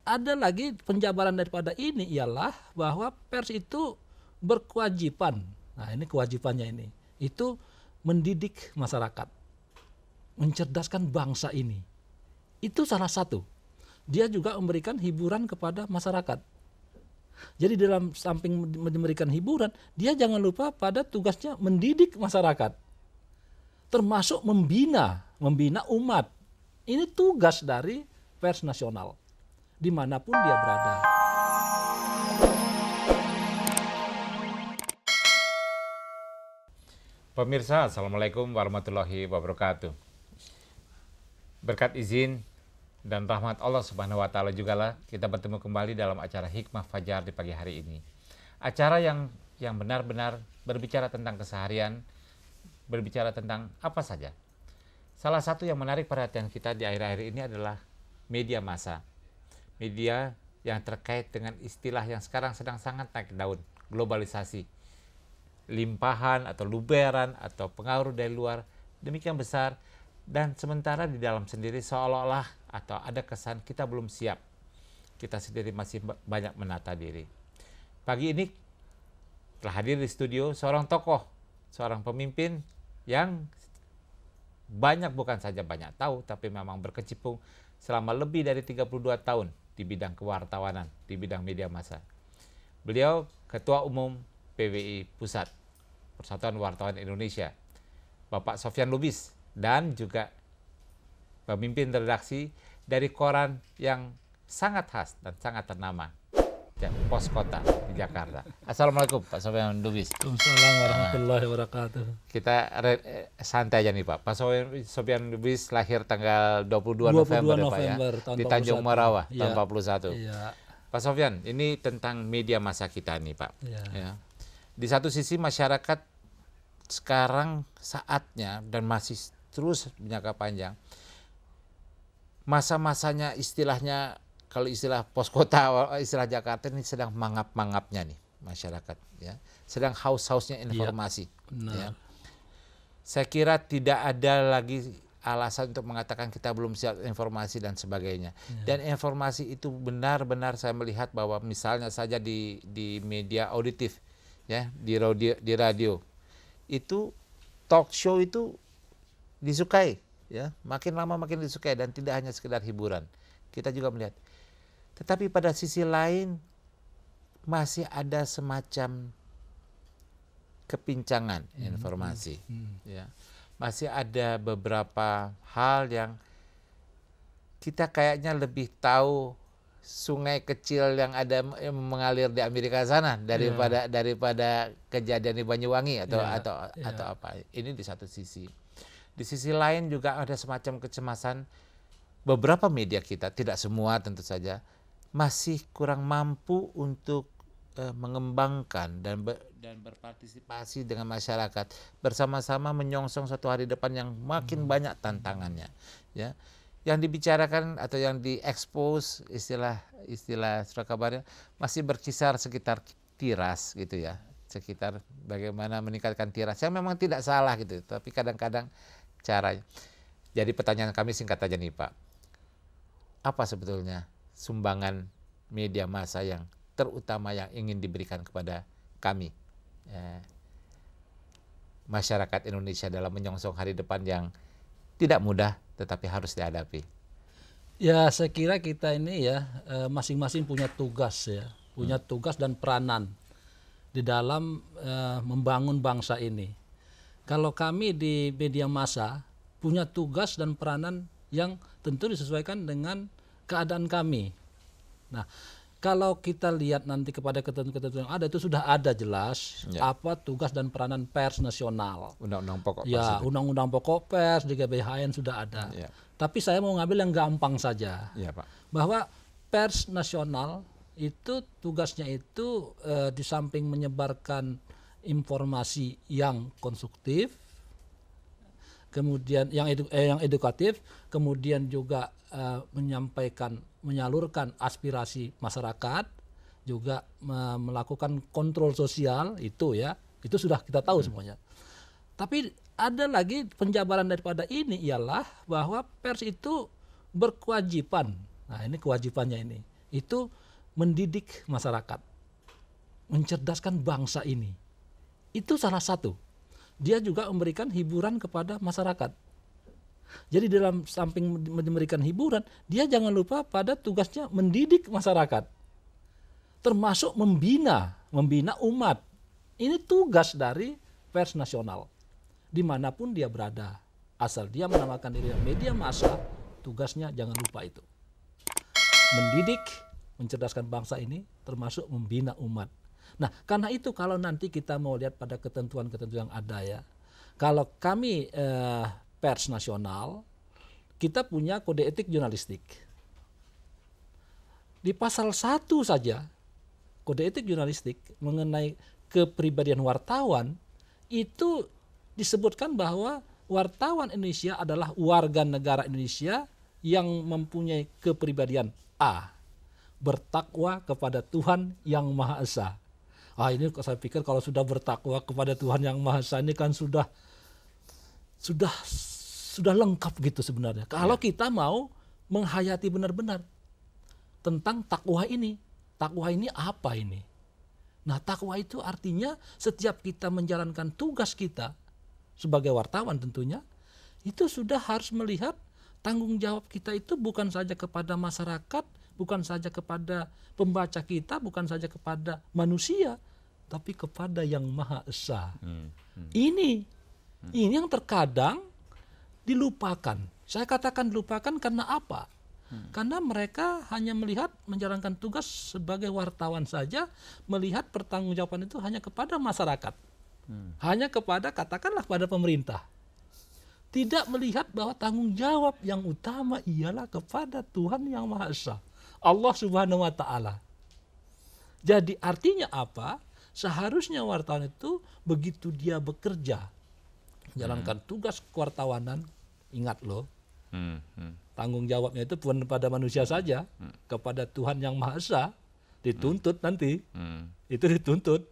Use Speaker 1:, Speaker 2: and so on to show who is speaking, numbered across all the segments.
Speaker 1: ada lagi penjabaran daripada ini ialah bahwa pers itu berkewajiban. Nah, ini kewajibannya ini. Itu mendidik masyarakat, mencerdaskan bangsa ini. Itu salah satu. Dia juga memberikan hiburan kepada masyarakat. Jadi dalam samping memberikan hiburan, dia jangan lupa pada tugasnya mendidik masyarakat. Termasuk membina umat. Ini tugas dari pers nasional, dimanapun dia berada.
Speaker 2: Pemirsa, Assalamualaikum warahmatullahi wabarakatuh. Berkat izin dan rahmat Allah Subhanahu wa Ta'ala jugalah kita bertemu kembali dalam acara Hikmah Fajar di pagi hari ini. Acara yang benar-benar berbicara tentang keseharian, berbicara tentang apa saja. Salah satu yang menarik perhatian kita di akhir-akhir ini adalah media massa. Media yang terkait dengan istilah yang sekarang sedang sangat naik daun, globalisasi. Limpahan atau luberan atau pengaruh dari luar demikian besar, dan sementara di dalam sendiri seolah-olah atau ada kesan kita belum siap. Kita sendiri masih banyak menata diri. Pagi ini telah hadir di studio seorang tokoh, seorang pemimpin yang bukan saja banyak tahu, tapi memang berkecimpung selama lebih dari 32 tahun di bidang kewartawanan, di bidang media massa. Beliau Ketua Umum PWI Pusat, Persatuan Wartawan Indonesia, Bapak Sofyan Lubis, dan juga pemimpin redaksi dari koran yang sangat khas dan sangat ternama, Pos Kota di Jakarta. Assalamualaikum Pak Sofyan Lubis.
Speaker 1: Waalaikumsalam warahmatullahi wabarakatuh.
Speaker 2: Kita santai aja nih Pak. Pak Sofyan Lubis lahir tanggal 22 November ya Pak ya, di Tanjung Morawa tahun 41.
Speaker 1: Iya.
Speaker 2: Pak Sofyan, ini tentang media massa kita nih Pak. Ya. Di satu sisi masyarakat sekarang saatnya dan masih terus menjangka panjang, masa-masanya istilahnya, kalau istilah pos kota, istilah Jakarta ini sedang mangap-mangapnya nih masyarakat, ya, sedang haus-hausnya informasi. Ya. Saya kira tidak ada lagi alasan untuk mengatakan kita belum siap informasi dan sebagainya. Dan informasi itu benar-benar saya melihat bahwa misalnya saja di media auditif, ya, di radio itu talk show itu disukai, ya, makin lama makin disukai, dan tidak hanya sekedar hiburan. Kita juga melihat. Tetapi pada sisi lain masih ada semacam kepincangan informasi. Ya. Masih ada beberapa hal yang kita kayaknya lebih tahu sungai kecil yang ada mengalir di Amerika sana daripada kejadian di Banyuwangi atau apa. Ini di satu sisi. Di sisi lain juga ada semacam kecemasan beberapa media kita, tidak semua tentu saja, masih kurang mampu untuk mengembangkan dan berpartisipasi dengan masyarakat, bersama-sama menyongsong suatu hari depan yang makin banyak tantangannya, ya. Yang dibicarakan atau yang diekspos, istilah surat kabarnya masih berkisar sekitar tiras gitu ya, sekitar bagaimana meningkatkan tiras yang memang tidak salah gitu, tapi kadang-kadang caranya. Jadi pertanyaan kami singkat aja nih Pak, apa sebetulnya sumbangan media massa yang terutama yang ingin diberikan kepada kami, masyarakat Indonesia, dalam menyongsong hari depan yang tidak mudah tetapi harus dihadapi?
Speaker 1: Ya, saya kira kita ini ya masing-masing punya tugas ya, punya tugas dan peranan di dalam membangun bangsa ini. Kalau kami di media massa punya tugas dan peranan yang tentu disesuaikan dengan keadaan kami. Nah, kalau kita lihat nanti kepada ketentuan yang ada, itu sudah ada jelas apa tugas dan peranan pers nasional.
Speaker 2: Undang-undang pokok pers.
Speaker 1: Ya, undang-undang pokok pers di GBHN sudah ada. Ya. Tapi saya mau ngambil yang gampang saja. Ya, Pak. Bahwa pers nasional itu tugasnya itu di samping menyebarkan informasi yang konstruktif, kemudian yang edukatif, kemudian juga menyalurkan aspirasi masyarakat, juga melakukan kontrol sosial, itu sudah kita tahu semuanya. Tapi ada lagi penjabaran daripada ini ialah bahwa pers itu berkewajiban. Nah, ini kewajibannya ini. itu mendidik masyarakat, mencerdaskan bangsa ini. Itu salah satu. Dia juga memberikan hiburan kepada masyarakat. Jadi dalam samping memberikan hiburan, dia jangan lupa pada tugasnya mendidik masyarakat. Termasuk membina umat. Ini tugas dari pers nasional. Dimanapun dia berada. Asal dia menamakan diri media massa, tugasnya jangan lupa itu. Mendidik, mencerdaskan bangsa ini, termasuk membina umat. Nah, karena itu kalau nanti kita mau lihat pada ketentuan-ketentuan yang ada ya, kalau kami pers nasional, kita punya kode etik jurnalistik. Di pasal 1 saja, kode etik jurnalistik mengenai kepribadian wartawan, itu disebutkan bahwa wartawan Indonesia adalah warga negara Indonesia yang mempunyai kepribadian A, bertakwa kepada Tuhan yang Maha Esa. Ini saya pikir kalau sudah bertakwa kepada Tuhan yang Maha Esa ini kan sudah lengkap gitu sebenarnya. Kalau kita mau menghayati benar-benar tentang takwa ini. Takwa ini apa ini? Nah, takwa itu artinya setiap kita menjalankan tugas kita sebagai wartawan tentunya, itu sudah harus melihat tanggung jawab kita itu bukan saja kepada masyarakat, bukan saja kepada pembaca kita, bukan saja kepada manusia, tapi kepada yang Maha Esa. Ini yang terkadang dilupakan. Saya katakan dilupakan karena apa? Karena mereka hanya melihat menjalankan tugas sebagai wartawan saja, melihat pertanggungjawaban itu hanya kepada masyarakat. Hanya kepada, katakanlah pada pemerintah. Tidak melihat bahwa tanggung jawab yang utama ialah kepada Tuhan yang Maha Esa, Allah Subhanahu wa Ta'ala. Jadi artinya apa? Seharusnya wartawan itu begitu dia bekerja, menjalankan tugas kewartawanan, ingat loh, tanggung jawabnya itu bukan pada manusia saja, kepada Tuhan yang Maha Esa, dituntut nanti. Itu dituntut.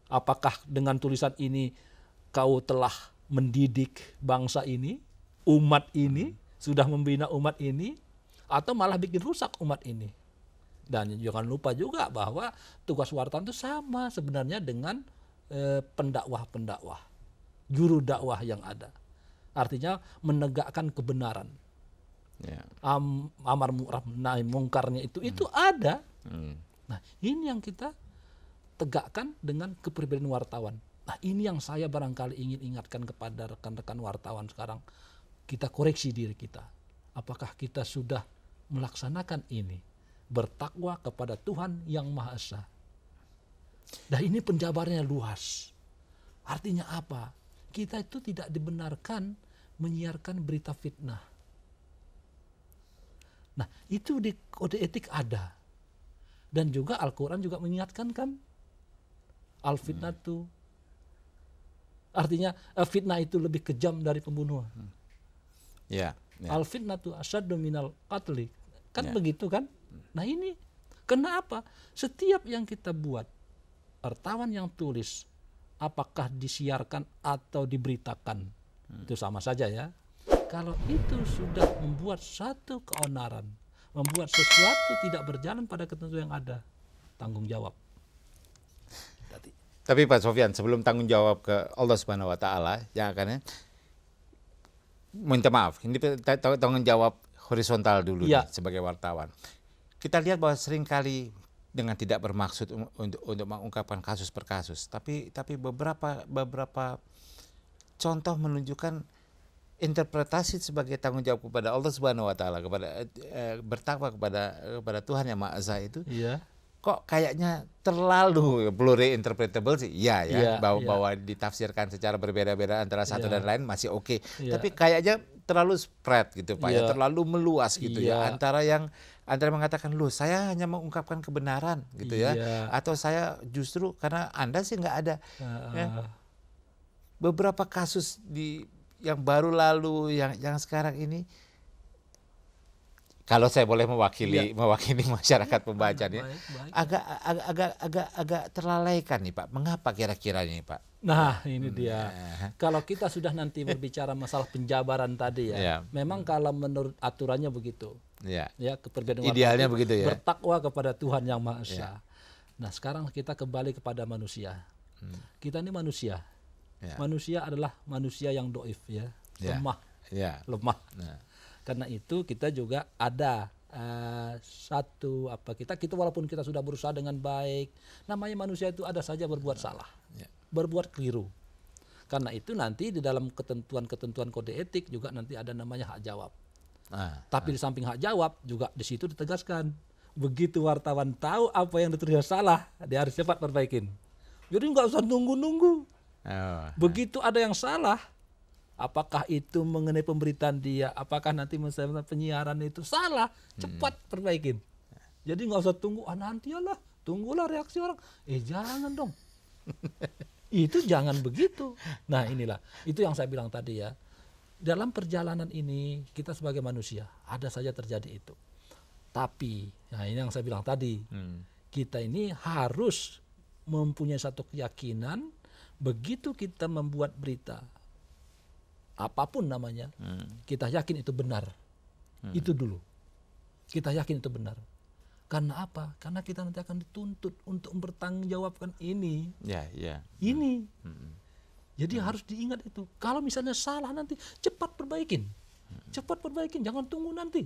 Speaker 1: Apakah dengan tulisan ini kau telah mendidik bangsa ini, umat ini, sudah membina umat ini, atau malah bikin rusak umat ini? Dan jangan lupa juga bahwa tugas wartawan itu sama sebenarnya dengan pendakwah-pendakwah, juru dakwah yang ada. Artinya menegakkan kebenaran. Amar ma'ruf nahi mungkarnya itu ada. Nah, ini yang kita tegakkan dengan kepribadian wartawan. Nah, ini yang saya barangkali ingin ingatkan kepada rekan-rekan wartawan sekarang. Kita koreksi diri kita. Apakah kita sudah melaksanakan ini? Bertakwa kepada Tuhan yang Maha Esa. Dan ini penjabarannya luas. Artinya apa? Kita itu tidak dibenarkan menyiarkan berita fitnah. Nah, itu di kode etik ada. Dan juga Al-Quran juga mengingatkan kan, al-fitnatu. Artinya fitnah itu lebih kejam dari pembunuhan. Al-fitnatu asyaddu minal qatli. Kan begitu kan? Nah, ini kenapa? Setiap yang kita buat, wartawan yang tulis, apakah disiarkan atau diberitakan, itu sama saja ya. Kalau itu sudah membuat satu keonaran, membuat sesuatu tidak berjalan pada ketentuan yang ada, tanggung jawab.
Speaker 2: Tapi Pak Sofyan, sebelum tanggung jawab ke Allah Subhanahu wa Ta'ala, yang akan minta maaf, ini tanggung jawab horizontal dulu nih, sebagai wartawan. Kita lihat bahwa seringkali dengan tidak bermaksud untuk mengungkapkan kasus per kasus, tapi beberapa contoh menunjukkan interpretasi sebagai tanggung jawab kepada Allah Subhanahu wa Ta'ala, kepada bertakwa kepada Tuhan yang Maha Esa itu. Kok kayaknya terlalu pluri-interpretable sih, bahwa ditafsirkan secara berbeda-beda antara satu dan lain masih oke. Tapi kayaknya terlalu spread gitu Pak, terlalu meluas gitu antara mengatakan, loh saya hanya mengungkapkan kebenaran gitu atau saya justru karena Anda sih nggak ada. Beberapa kasus yang baru lalu, yang sekarang ini, kalau saya boleh mewakili masyarakat pembacanya, agak terlalaikan nih Pak. Mengapa kira-kira ini Pak?
Speaker 1: Nah, ini dia. Kalau kita sudah nanti berbicara masalah penjabaran tadi memang kalau menurut aturannya begitu.
Speaker 2: Ya.
Speaker 1: Ya, kepribadian
Speaker 2: Idealnya
Speaker 1: wartawan
Speaker 2: begitu ya.
Speaker 1: bertakwa kepada Tuhan Yang Maha Esa. Nah, sekarang kita kembali kepada manusia. Kita ini manusia.
Speaker 2: Ya.
Speaker 1: Manusia adalah manusia yang doif ya,
Speaker 2: Ya.
Speaker 1: lemah,
Speaker 2: Ya.
Speaker 1: lemah.
Speaker 2: Nah.
Speaker 1: Karena itu kita juga ada kita walaupun kita sudah berusaha dengan baik, namanya manusia itu ada saja berbuat salah,
Speaker 2: Ya.
Speaker 1: berbuat keliru. Karena itu nanti di dalam ketentuan-ketentuan kode etik juga nanti ada namanya hak jawab. Tapi di samping hak jawab juga di situ ditegaskan, begitu wartawan tahu apa yang ditulis salah, dia harus cepat perbaikin. Jadi nggak usah nunggu-nunggu. Begitu ada yang salah, apakah itu mengenai pemberitaan dia, apakah nanti misalnya penyiaran itu salah, cepat perbaikin. Jadi nggak usah tunggu, nantilah, tunggulah reaksi orang. Jangan dong. Itu jangan begitu. Nah inilah, itu yang saya bilang tadi ya. Dalam perjalanan ini kita sebagai manusia ada saja terjadi itu. Tapi, nah ini yang saya bilang tadi, kita ini harus mempunyai satu keyakinan, begitu kita membuat berita, apapun namanya, kita yakin itu benar. Itu dulu. Kita yakin itu benar. Karena apa? Karena kita nanti akan dituntut untuk mempertanggungjawabkan ini.
Speaker 2: Ya, ya.
Speaker 1: Ini. Jadi harus diingat itu. Kalau misalnya salah nanti cepat perbaikin. Cepat perbaikin, jangan tunggu nanti.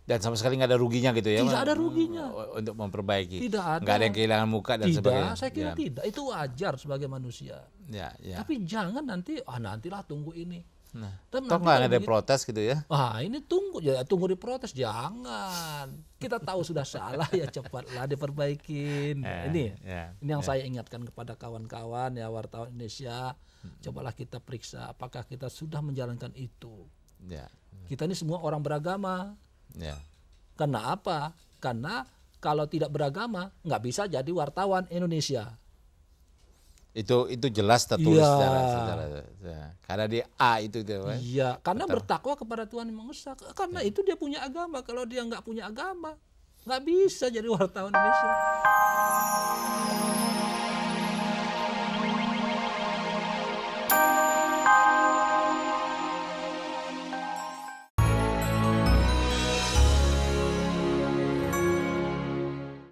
Speaker 2: Dan sama sekali nggak ada ruginya gitu ya?
Speaker 1: Tidak ada ruginya.
Speaker 2: Untuk memperbaiki.
Speaker 1: Tidak ada.
Speaker 2: Nggak ada yang kehilangan muka dan sebagainya.
Speaker 1: Tidak, saya kira tidak. Itu wajar sebagai manusia.
Speaker 2: Ya, ya.
Speaker 1: Tapi jangan nanti, nantilah tunggu ini.
Speaker 2: Nah,
Speaker 1: Tapi
Speaker 2: toh
Speaker 1: nanti
Speaker 2: nggak
Speaker 1: kalau
Speaker 2: ada
Speaker 1: begitu-
Speaker 2: protes gitu ya?
Speaker 1: ini tunggu diprotes, jangan. Kita tahu sudah salah ya cepatlah diperbaikin. Ini yang saya ingatkan kepada kawan-kawan ya wartawan Indonesia. Cobalah kita periksa apakah kita sudah menjalankan itu.
Speaker 2: Ya.
Speaker 1: Kita ini semua orang beragama.
Speaker 2: Ya.
Speaker 1: Karena apa? Karena kalau tidak beragama nggak bisa jadi wartawan Indonesia.
Speaker 2: Itu jelas tertulis
Speaker 1: Iya.
Speaker 2: secara karena di A itu Pak.
Speaker 1: Iya, karena bertakwa kepada Tuhan Yang Maha Esa. Karena itu dia punya agama. Kalau dia nggak punya agama, nggak bisa jadi wartawan Indonesia.